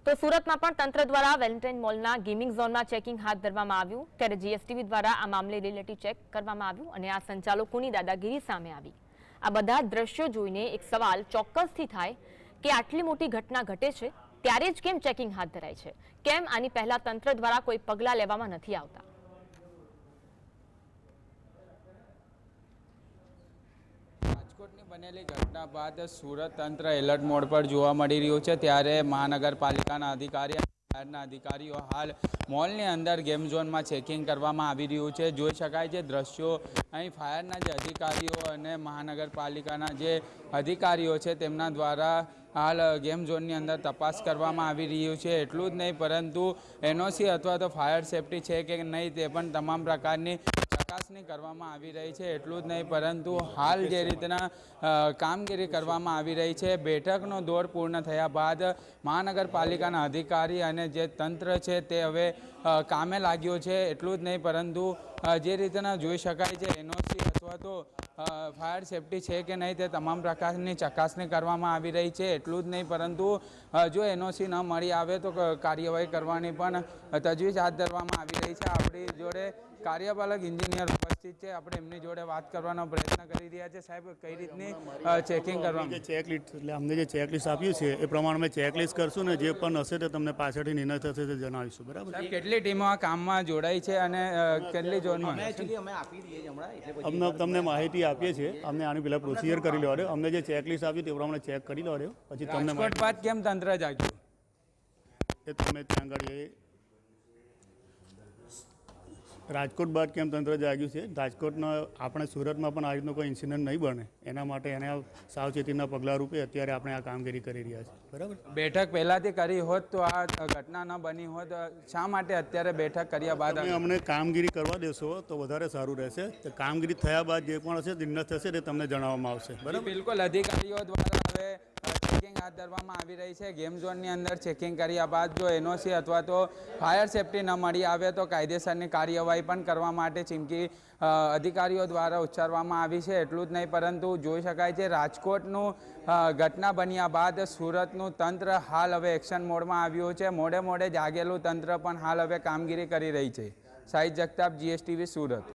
તો સુરતમાં પણ તંત્ર દ્વારા વેલેન્ટાઇન મોલના ગેમિંગ ઝોનમાં ચેકિંગ હાથ ધરવામાં આવ્યું, ત્યારે જીએસટીવી દ્વારા આ મામલે રિલેટી ચેક કરવામાં આવ્યું અને આ સંચાલકોની દાદાગીરી સામે આવી। આ બધા દ્રશ્યો જોઈને એક સવાલ ચોક્કસથી થાય કે આટલી મોટી ઘટના ઘટે છે ત્યારે જ કેમ ચેકિંગ હાથ ધરાય છે? કેમ આની પહેલા તંત્ર દ્વારા કોઈ પગલાં લેવામાં નથી આવતા? રાજકોટની બનેલી ઘટના બાદ સુરત તંત્ર એલર્ટ મોડ પર જોવા મળી રહ્યું છે, ત્યારે મહાનગરપાલિકાના અધિકારી ફાયરના અધિકારીઓ હાલ મોલની અંદર ગેમ ઝોનમાં ચેકિંગ કરવામાં આવી રહ્યું છે। જોઈ શકાય છે દ્રશ્યો, અહીં ફાયરના જે અધિકારીઓ અને મહાનગરપાલિકાના જે અધિકારીઓ છે તેમના દ્વારા હાલ ગેમ ઝોનની અંદર તપાસ કરવામાં આવી રહ્યું છે। એટલું જ નહીં પરંતુ એનઓસી અથવા તો ફાયર સેફટી છે કે નહીં તે પણ તમામ પ્રકારની ચકાસણી કરવામાં આવી રહી છે। એટલું જ નહીં પરંતુ હાલ જે રીતના કામગીરી કરવામાં આવી રહી છે, બેઠકનો દોર પૂર્ણ થયા બાદ મહાનગરપાલિકાના અધિકારી અને જે તંત્ર છે તે હવે કામે લાગ્યો છે। એટલું જ નહીં પરંતુ જે રીતના જોઈ શકાય છે એનઓસી અથવા તો ફાયર સેફટી છે કે નહીં તે તમામ પ્રકારની ચકાસણી કરવામાં આવી રહી છે। એટલું જ નહીં પરંતુ જો એનઓસી ન મળી આવે તો કાર્યવાહી કરવાની પણ તજવીજ હાથ ધરવામાં આવી રહી છે। આપણી જોડે કાર્યપાલક એન્જિનિયર ઉપસ્થિત છે, આપણે એમની જોડે વાત કરવાનો પ્રયત્ન કરી રહ્યા છે। સાહેબ, કઈ રીતની ચેકિંગ કરવાની? ચેકલિસ્ટ એટલે અમને જે ચેકલિસ્ટ આપ્યું છે એ પ્રમાણે અમે ચેકલિસ્ટ કરશું ને જે પણ હશે તે તમને પાછળથી નિર્ણય થશે તે જણાવીશું। બરાબર? સાહેબ, કેટલી ટીમો આ કામમાં જોડાઈ છે અને કેટલી ઝોનમાં? અમને તમને માહિતી આપીએ છીએ, અમને આની પહેલાં પ્રોસિજર કરી લો રહ્યો, અમને જે ચેકલિસ્ટ આપ્યું તે પ્રમાણે ચેક કરી લો રહ્યો, પછી તમને રાજકોટ બાદ કેમ તંત્ર જાગ્યું એ તમે ત્યાં આગળ રાજકોટ બાદ કેમ તંત્ર જાગ્યું છે? રાજકોટના આપણે સુરતમાં પણ આ રીતનો કોઈ ઇન્સિડન્ટ નહીં બને એના માટે એને સાવચેતીના પગલાં રૂપે અત્યારે આપણે આ કામગીરી કરી રહ્યા છીએ। બરાબર? બેઠક પહેલાથી કરી હોત તો આ ઘટના ન બની હોત, શા માટે અત્યારે બેઠક કર્યા બાદ અમને કામગીરી કરવા દેશો તો વધારે સારું રહેશે। તો કામગીરી થયા બાદ જે પણ હશે નિર્ણય થશે તે તમને જણાવવામાં આવશે। બરાબર? બિલકુલ, અધિકારીઓ દ્વારા હવે ચેકિંગ હાથ ધરવામાં આવી રહી છે। ગેમ ઝોનની અંદર ચેકિંગ કર્યા બાદ જો એનઓસી અથવા તો ફાયર સેફટી ન મળી આવે તો કાયદેસરની કાર્યવાહી પણ કરવા માટે ચીમકી અધિકારીઓ દ્વારા ઉચ્ચારવામાં આવી છે। એટલું જ નહીં પરંતુ જોઈ શકાય છે રાજકોટનું ઘટના બન્યા બાદ સુરતનું તંત્ર હાલ હવે એક્શન મોડમાં આવ્યું છે। મોડે મોડે જાગેલું તંત્ર પણ હાલ હવે કામગીરી કરી રહી છે। સાહિદ જગતાપ, જીએસટીવી, સુરત।